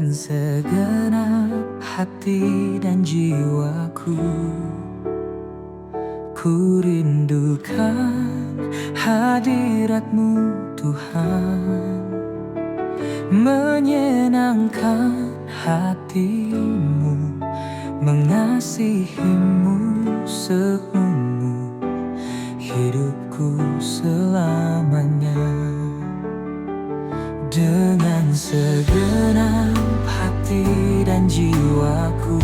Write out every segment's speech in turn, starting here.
Dengan segenap hati dan jiwaku, ku rindukan hadirat-Mu Tuhan, menyenangkan hati-Mu, mengasihi-Mu seumur hidupku selamanya. Dengan segenap hati dan jiwaku,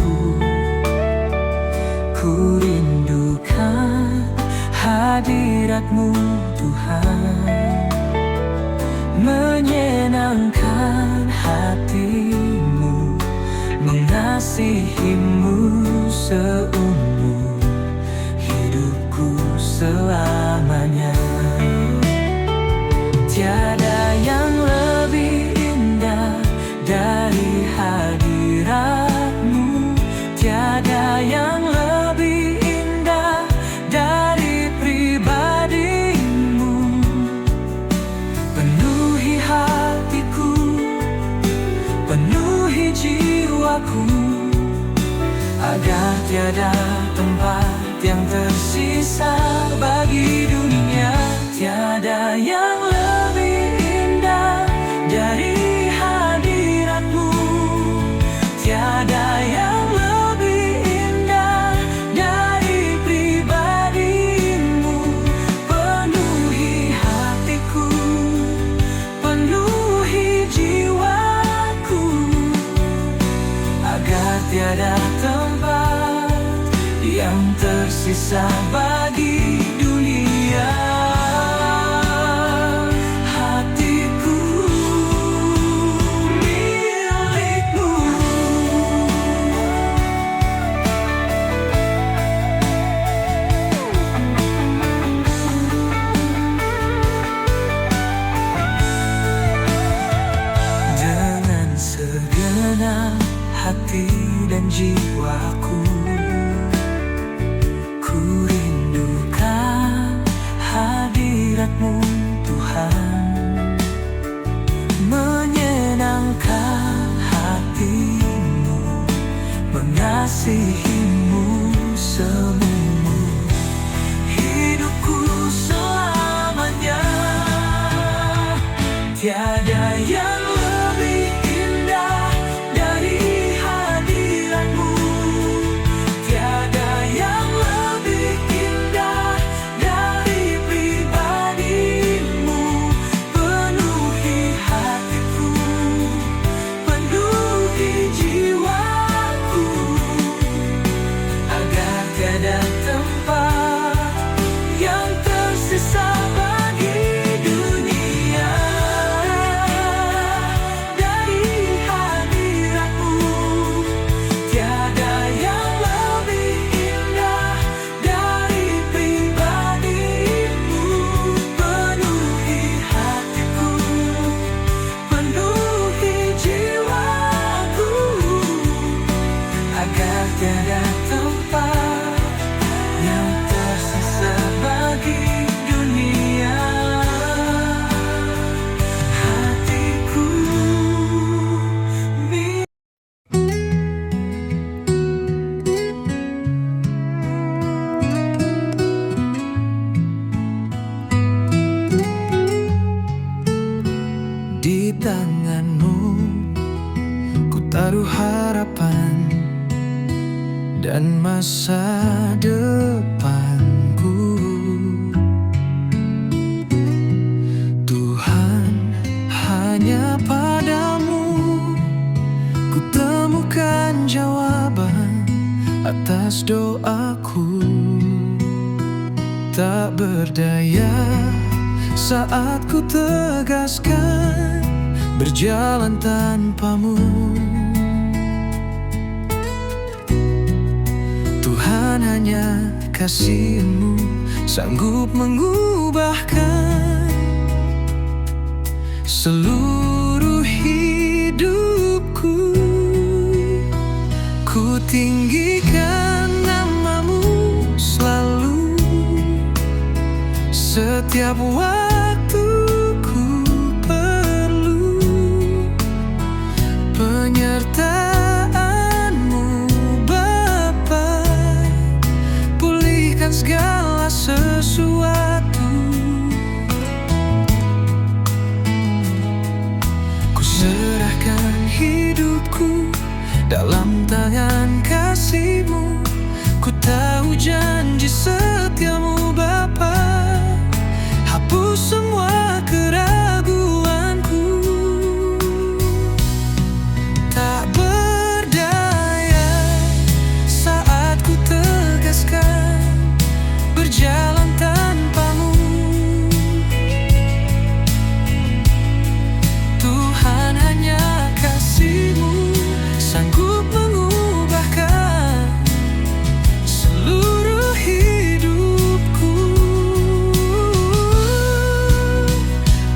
ku rindukan hadirat-Mu Tuhan, menyenangkan hati-Mu, mengasihi-Mu seumur hidupku selamanya. Tiada yang lebih indah dari hadirat-Mu, tiada yang lebih indah dari pribadi-Mu. Penuhi hatiku, penuhi jiwaku, agar tiada tempat yang tersisa bagi dunia. Tiada yang lebih indah dari hadirat-Mu, tiada yang lebih indah dari pribadi-Mu. Penuhi hatiku, penuhi jiwaku, agar tiada tempat yang tersisa bagi dunia. Hati dan jiwaku, ku rindukan hadirat-Mu Tuhan, menyenangkan hati-Mu, mengasihi-Mu seumur hidupku selamanya. Tiada yang lebih indah dari hadirat-Mu, tiada yang lebih indah dari pribadi-Mu. Penuhi hatiku, penuhi jiwaku, agar tiada tempat yang tersisa bagi dunia. Tiada tempat yang tersisa bagi dunia. Hatiku di tangan-Mu, ku taruh harapan dan masa depanku. Tuhan, hanya Padamu ku temukan jawaban atas doaku. Tak berdaya saat ku tegaskan berjalan tanpa-Mu. Tuhan, hanya kasih-Mu sanggup mengubahkan seluruh hidupku. Ku tinggikan nama-Mu selalu, setiap waktu ku perlu penyertaan penyertaan-Mu Bapa, pulihkan segala sesuatu. Ku serahkan hidupku dalam tangan kasih-Mu. Ku tahu janji setia-Mu Bapa, hapus semua keraguanku. Tak berdaya saat ku tegaskan berjalan tanpa-Mu. Tuhan, hanya kasih-Mu sanggup mengubahkan seluruh hidupku.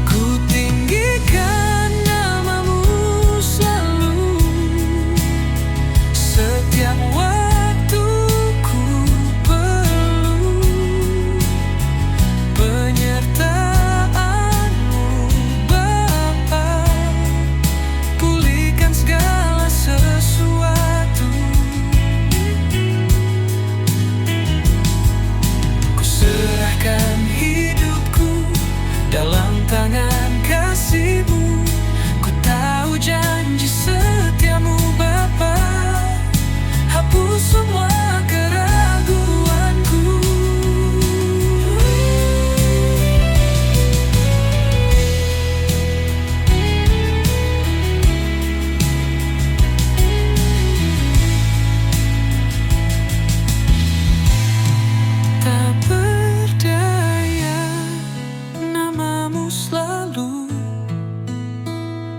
Ku tinggikan nama-Mu selalu, setiap waktu ku perlu penyertaan-Mu Bapa, pulihkan segala sesuatu. Ku serahkan hidupku dalam tangan kasih-Mu. Ku tahu janji setia-Mu Bapa, hapus semua keraguanku. Tak berdaya nama-Mu selalu,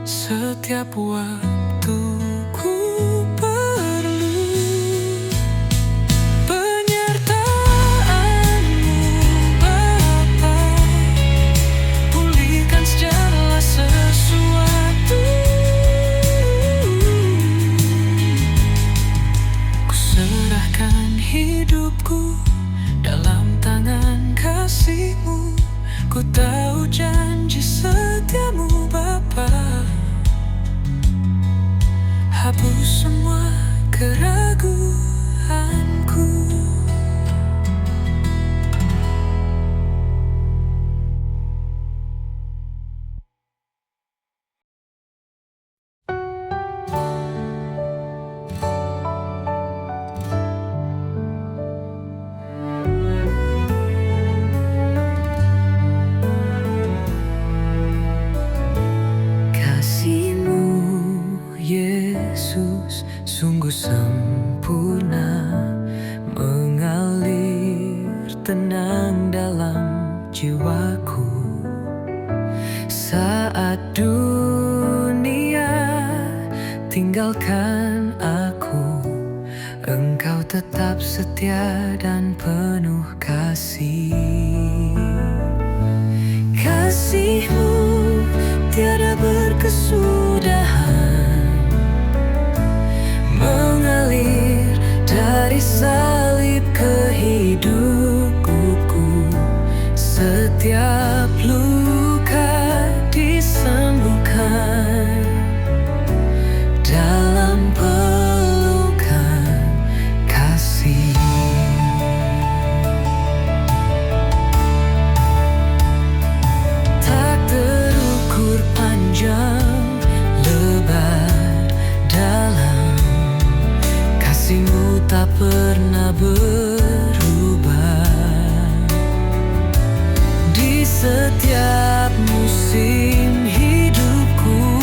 setiap waktu ku perlu penyertaan-Mu Bapa, pulihkan segala sesuatu. Ku serahkan hidupku dalam tangan kasih-Mu. Ku tahu janji setia-Mu Bapa, hapus semua keraguanku. Kasih-Mu Yesus sungguh sempurna, mengalir tenang dalam jiwaku. Saat dunia tinggalkan aku, Engkau tetap setia dan penuh kasih. Kasih-Mu tiada berkesudahan, mengalir dari salib ke hidupku. Setiap luka disembuhkan dalam pelukan kasih. Tak terukur panjang, lebar, dalam, kasih-Mu tak pernah berubah. Di setiap musim hidupku,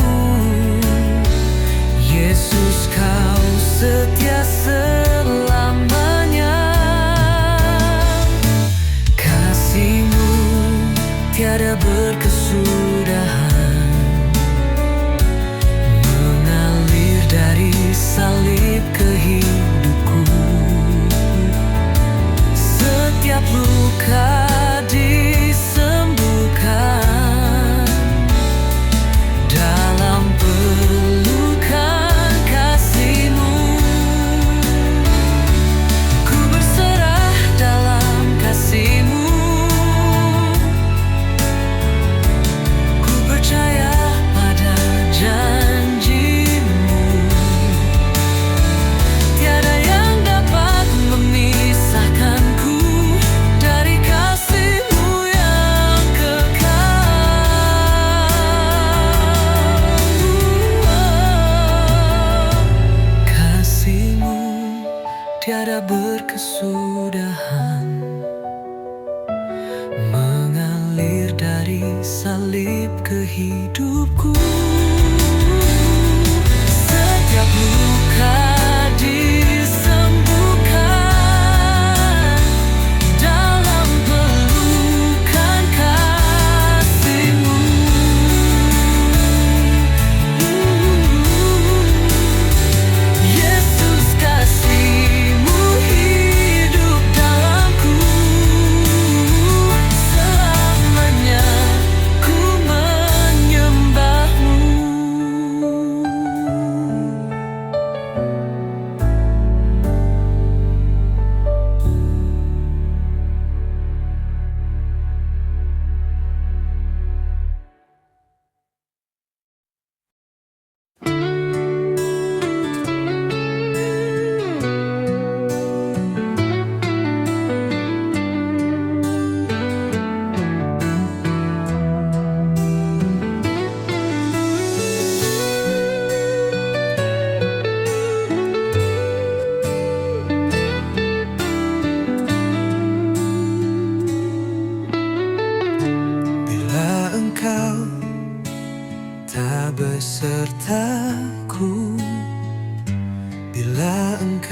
Yesus, Kau setia selamanya. Kasih-Mu tiada berkesudahan, mengalir dari salib ke hidupku. Setiap luka disembuhkan dalam pelukan kasih.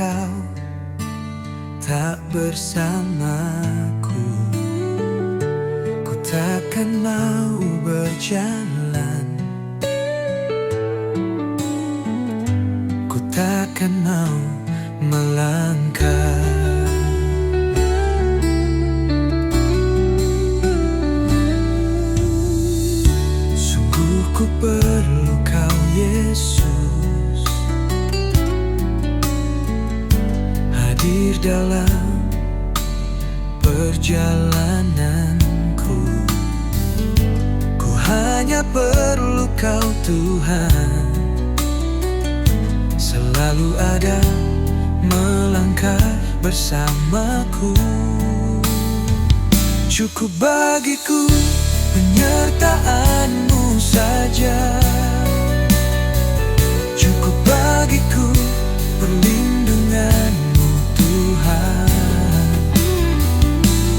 Engkau tak bersamaku, ku takkan mau berjalan, ku takkan mau melangkah. Sungguh ku perlu Kau Yesus, hadir dalam perjalananku. Ku hanya perlu Kau Tuhan, selalu ada melangkah bersamaku. Cukup bagiku penyertaan-Mu saja, cukup bagiku perlindungan-Mu Tuhan.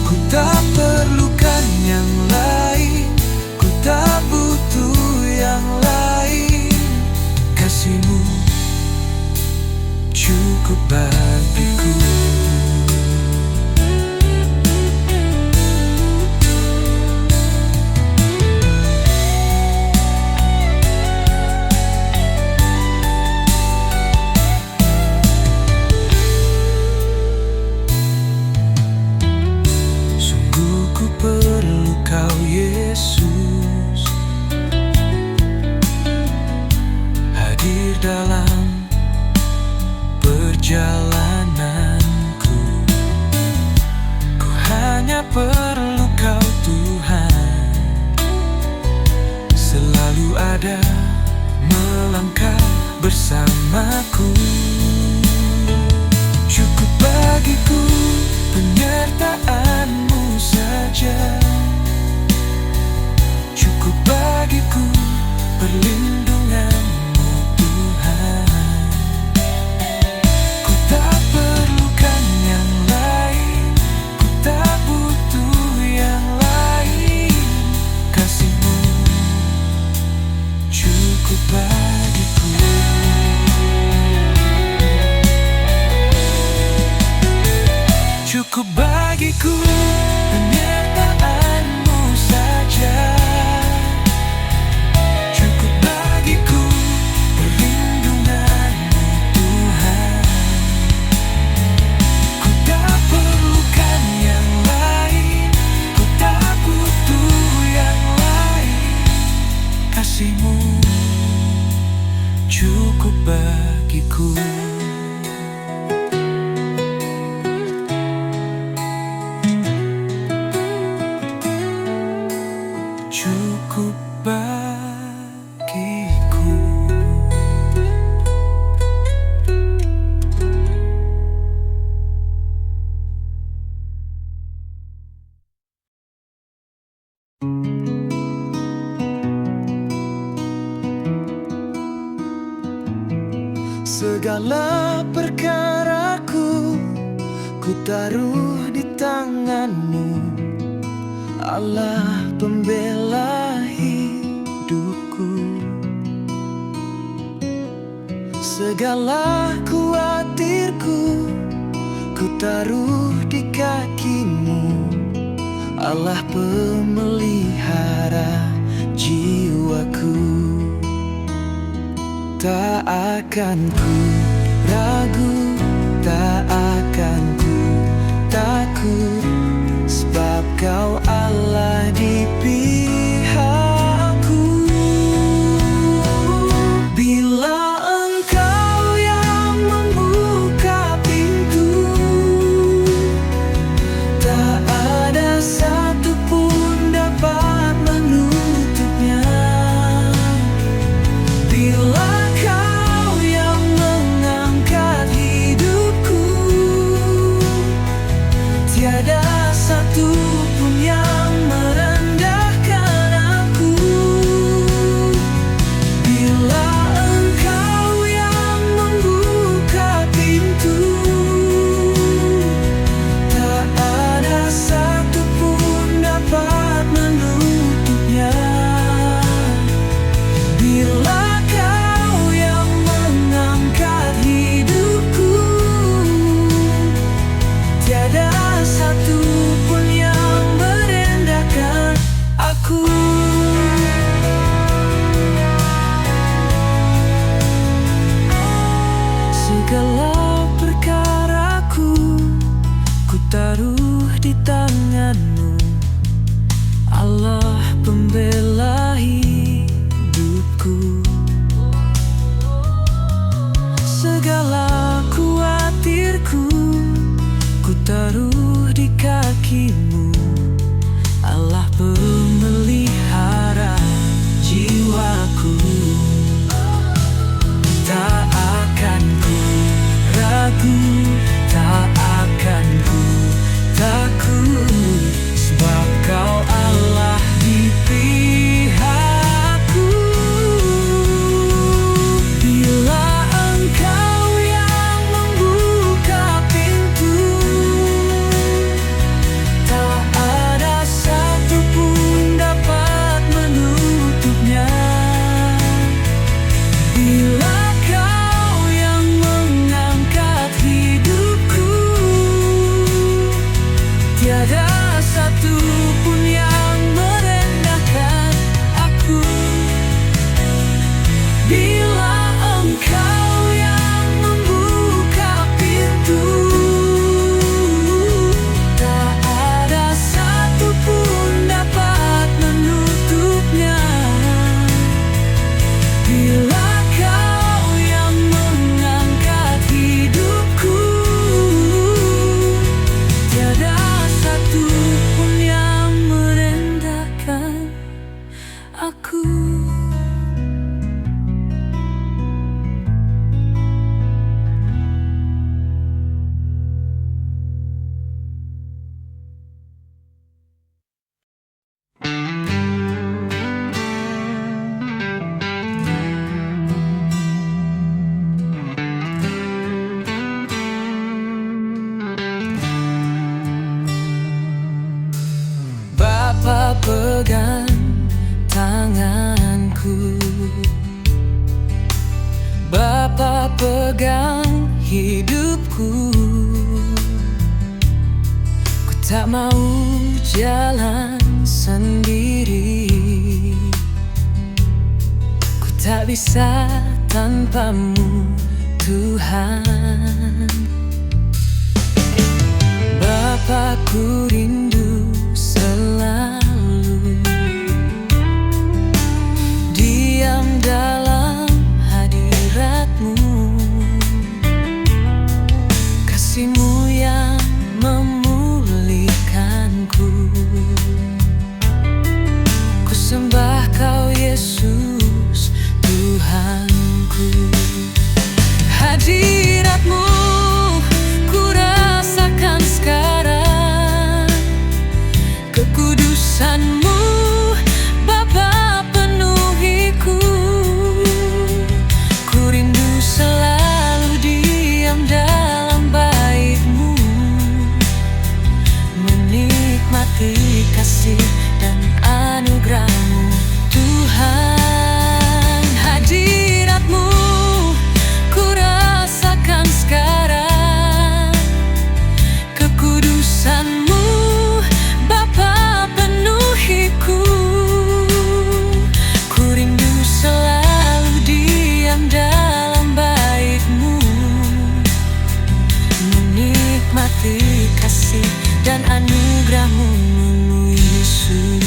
Ku tak perlukan yang lain, ku tak butuh yang lain. Kasih-Mu cukup bagiku. Sungguh ku perlu Kau Yesus, hadir dalam perjalananku. Ku hanya perlu Kau Tuhan, selalu ada melangkah bersamaku. Cukup bagiku penyertaan-Mu saja, cukup bagiku perlindungan-Mu Tuhan. Ku tak perlukan yang lain, ku tak butuh yang lain. Kasih-Mu cukup bagiku. Cukup bagiku penyertaan-Mu saja, cukup bagiku perlindungan-Mu Tuhan. Ku tak perlukan yang lain, ku tak butuh yang lain. Kasih-Mu cukup bagiku. Cukup bagiku. Segala perkaraku ku taruh di tangan-Mu, Allah pembela hidupku. Segala khawatirku ku taruh di kaki-Mu, Allah pemelihara jiwaku. Tak akan ku ragu, tak akan ku takut, sebab Kau Allah di pihakku. Bila Engkau yang membuka pintu, tak ada satupun dapat menutupnya. Bila Kau yang mengangkat hidup pembela hidupku. Segala khawatirku ku taruh di kakimu, Allah pemelihara jiwaku. Tak akan ku ragu, tak akan ku takut, sebab Kau Allah di pihakku. Bila Engkau yang membuka pintu, tak ada satupun dapat menutupnya. Bila Kau yang mengangkat hidupku, tiada satupun yang merendahkan aku. Bila Engkau yang membuka pintu, tak ada satupun dapat menutupnya. Bila Kau yang mengangkat hidupku, tiada satupun yang merendahkan aku. Bapa pegang tanganku, Bapa pegang hidupku. Ku tak mau jalan sendiri, ku tak bisa tanpamu Tuhan. Bapa, ku rindu selalu diam dalam hadirat-Mu. Kasih-Mu yang memulihkanku. Ku sembah Kau Yesus Tuhanku. Hadirat-Mu ku rasakan sekarang, kekudusan-Mu Bapa penuhiku. Ku rindu selalu diam dalam bait-Mu, menikmati kasih dan anugerah-Mu Tuhan. Hadirat-Mu ku rasakan sekarang, kekudusan-Mu Bapa penuhiku. Ku rindu selalu diam dalam bait-Mu, menikmati kasih dan anugerah-Mu Yesus.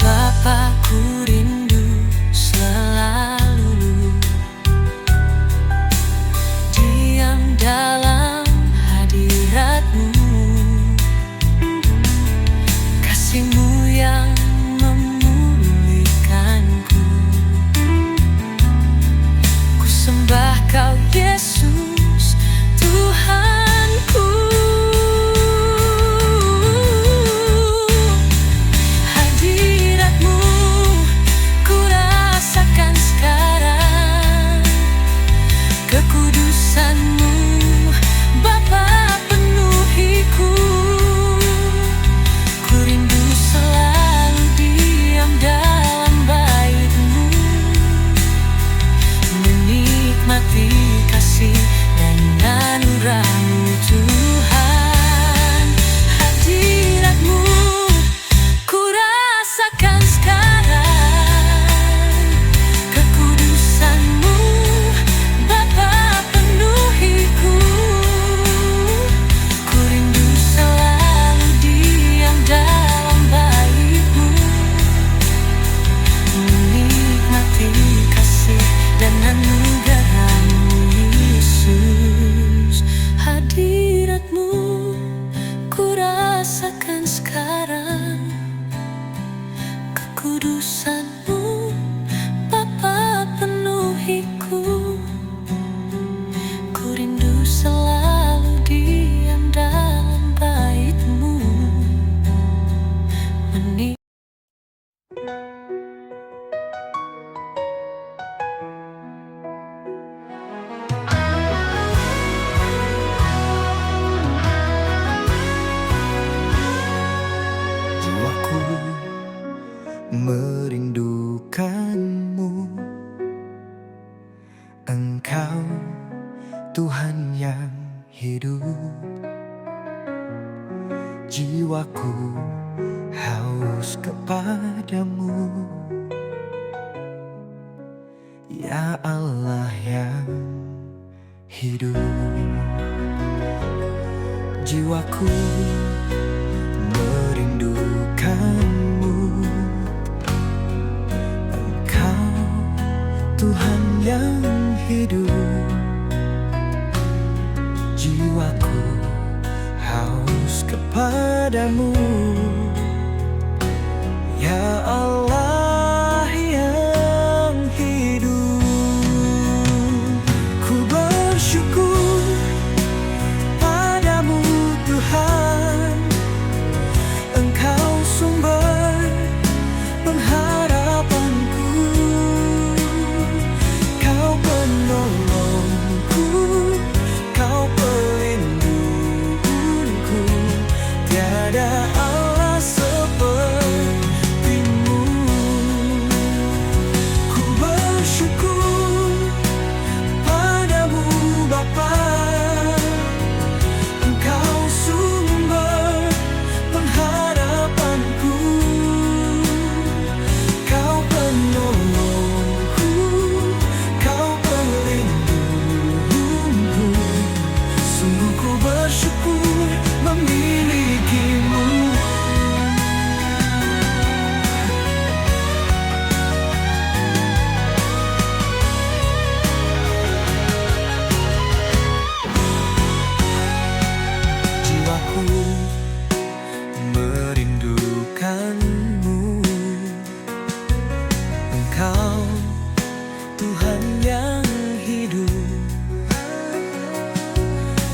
Bapa, ku rindu selalu diam dalam hadirat-Mu. Kasih-Mu yang memulihkanku. Ku sembah Kau Yesus Tuhanku. Hadirat-Mu ku rasakan sekarang, kekudusan-Mu Bapa penuhiku. Ku rindu selalu diam dalam bait-Mu, menikmati kasih dan anugerah-Mu Tuhan. Hadirat-Mu ku rasakan Tuhan yang hidup. Jiwaku haus kepadamu, ya Allah yang hidup. Jiwaku merindukanmu, Engkau Tuhan yang hidup. Jiwaku haus kepadamu, ya Allah yang hidup. Ku bersyukur padamu Tuhan, Engkau sumber pengharapanku, Kau penolongku, Kau pelindungku. Tiada Allah sepertimu. Ku bersyukur padamu Bapa, Engkau sumber pengharapanku, Kau penolongku, Kau pelindungku. Sungguh ku bersyukur memilikimu. Jiwaku merindukanmu, Engkau Tuhan yang hidup.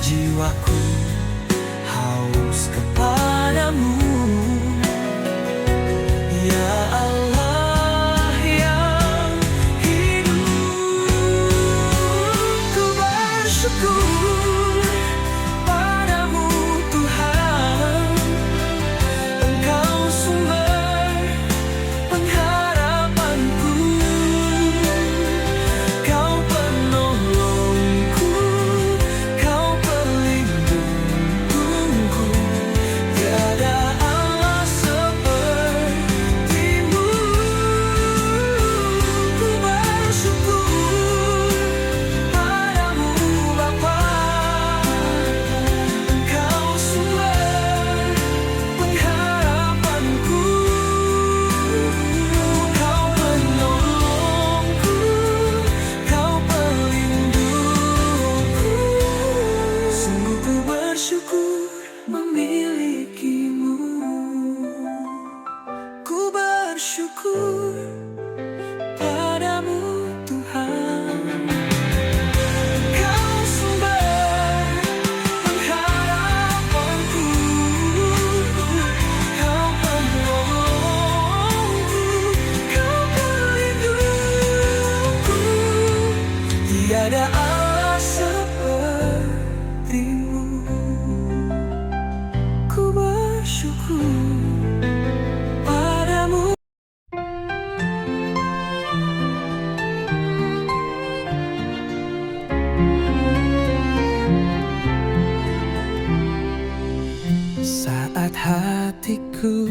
Jiwaku haus kepadamu, ya Allah yang hidup. Ku bersyukur padamu Tuhan, Engkau sumber pengharapanku, Kau penolongku, Kau pelindungku. Tiada Allah sepertimu. Ku bersyukur padamu Bapa, Engkau sumber pengharapanku, Kau penolongku, Kau pelindungku. Sungguh ku bersyukur memilikimu. Ku bersyukur padamu Tuhan, Kau sumber pengharapanku, Kau penolongku, Kau pelindungku. Tiada Allah sepertimu. Ku bersyukur padamu. Saat hatiku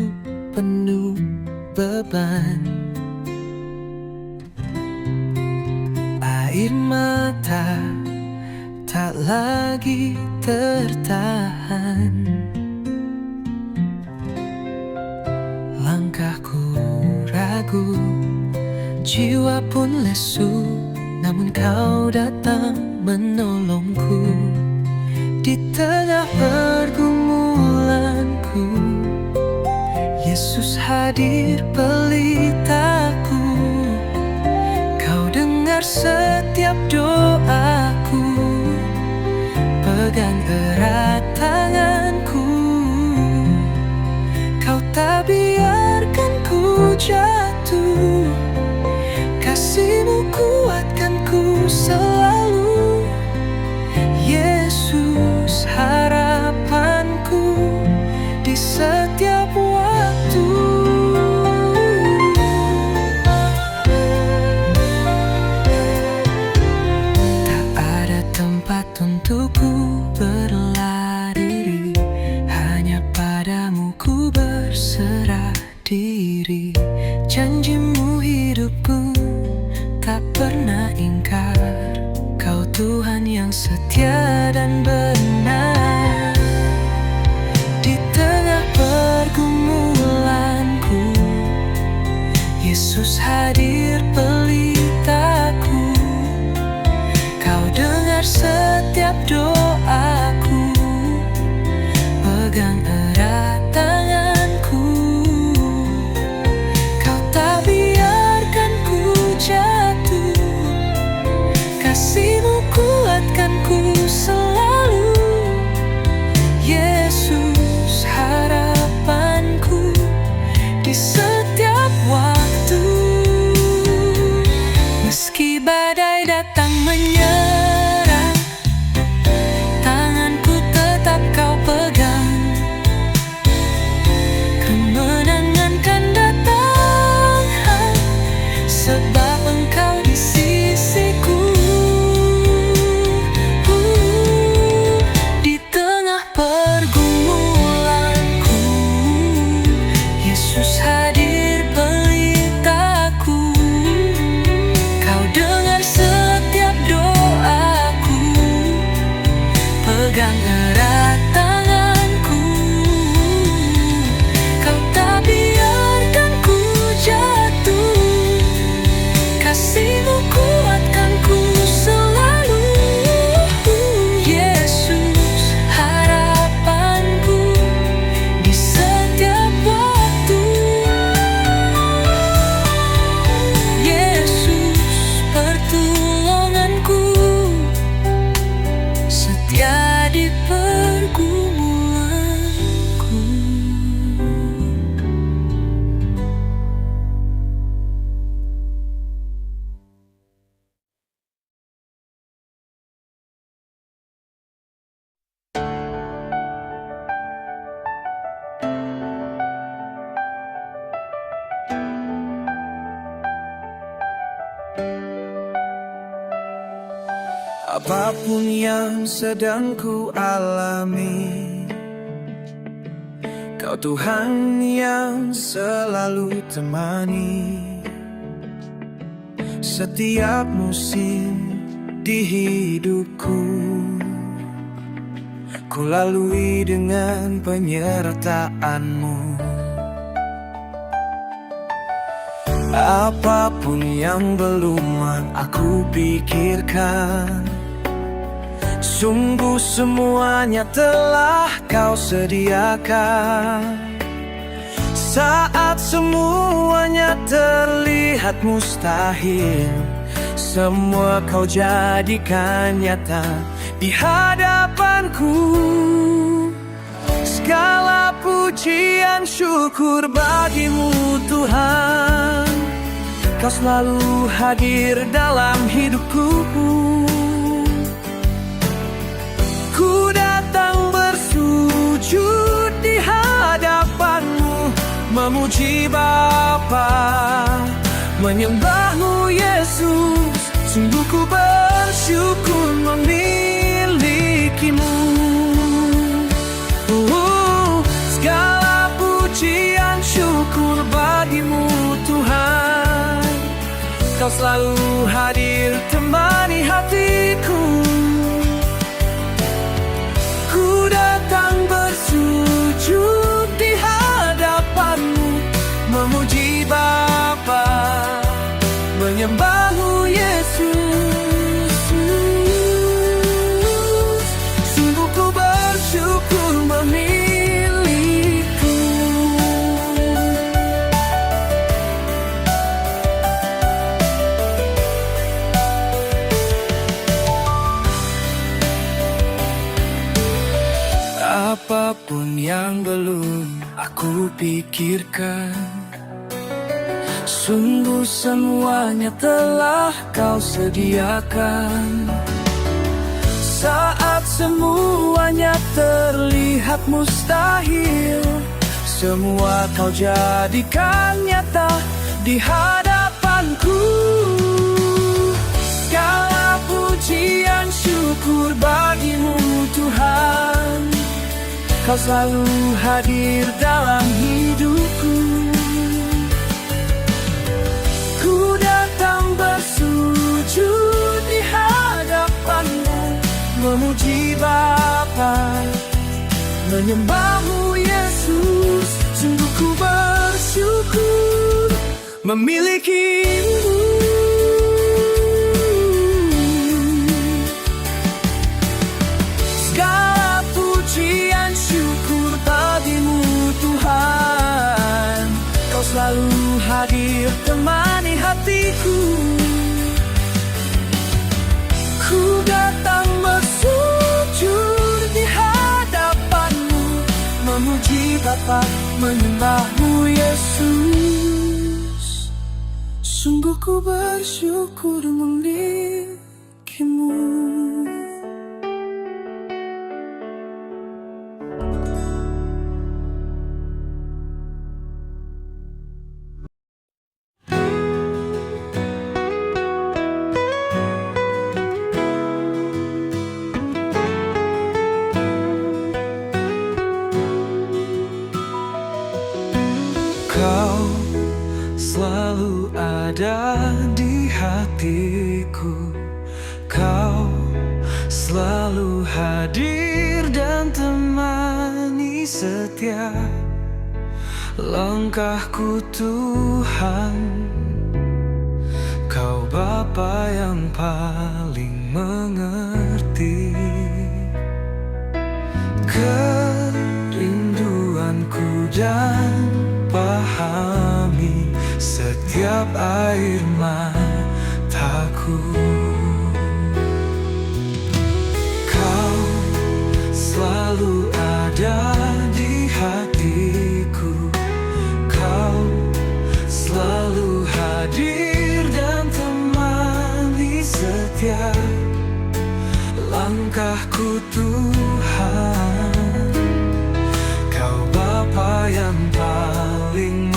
penuh beban, air mata tak lagi tertahan, langkahku ragu, jiwa pun lesu, namun Kau datang menolongku. Di tengah pergumulanku, Yesus hadir pelitaku. Kau dengar setiap doaku, pegang erat tanganku. Kau tak biarkan ku jatuh, kasih-Mu kuatkanku selalu. Yesus harapanku di setiap waktu. Tak ada tempat setia dan benar. Di tengah pergumulanku, Yesus hadir pelitaku. Kau dengar setiap doaku, pegang erat tanganku. Kau tak biarkan ku jatuh, kasih-Mu kuatkanku selalu. Yesus harapanku di setiap waktu. Meski badai datang menyerang, tanganku tetap Kau pegang. Kemenangan kan datang, sebab Engkau di sisiku. Di tengah pergumulanku, Yesus hadir pelitaku. Kau dengar setiap doaku, pegang erat tanganku. Kau tak biarkan ku jatuh, kasih-Mu kuatkanku selalu. Yesus harapanku di setiap waktu. Yesus pertolonganku, setia di pergumulanku. Apapun yang sedang ku alami, Kau Tuhan yang selalu temani. Setiap musim di hidupku, ku lalui dengan penyertaan-Mu. Apapun yang belum aku pikirkan, sungguh semuanya telah Kau sediakan. Saat semuanya terlihat mustahil, semua Kau jadikan nyata di hadapanku. Segala pujian syukur bagi-Mu Tuhan, Kau selalu hadir dalam hidupku. Ku datang bersujud di hadapan-Mu, memuji Bapa, menyembah-Mu Yesus. Sungguh ku bersyukur memiliki-Mu. Segala pujian syukur bagi-Mu Tuhan, Kau selalu hadir temani hatiku. Ku datang bersujud di hadapan-Mu, memuji Bapa, menyembah-Mu Yesus. Sungguh ku bersyukur memiliki-Mu. Apapun yang belum aku pikirkan, sungguh semuanya telah Kau sediakan. Saat semuanya terlihat mustahil, semua Kau jadikan nyata di hadapanku. Segala pujian syukur bagi-Mu Tuhan, Kau selalu hadir dalam hidupku. Ku datang bersujud di hadapan-Mu, memuji Bapa, menyembah-Mu Yesus. Sungguh ku bersyukur memiliki-Mu. Segala pujian syukur bagi-Mu Tuhan. Kau selalu hadir temani hatiku. Ku datang bersujud di hadapan-Mu, memuji Bapa, menyembah-Mu Yesus. Sungguh ku bersyukur memiliki-Mu. Kau selalu ada di hatiku. Kau selalu hadir dan temani setiap langkahku Tuhan. Kau Bapa yang paling mengerti kerinduanku dan pahami setiap air mataku. Kau selalu ada di hatiku. Kau selalu hadir dan temani setiap langkahku Tuhan. Kau Bapa yang paling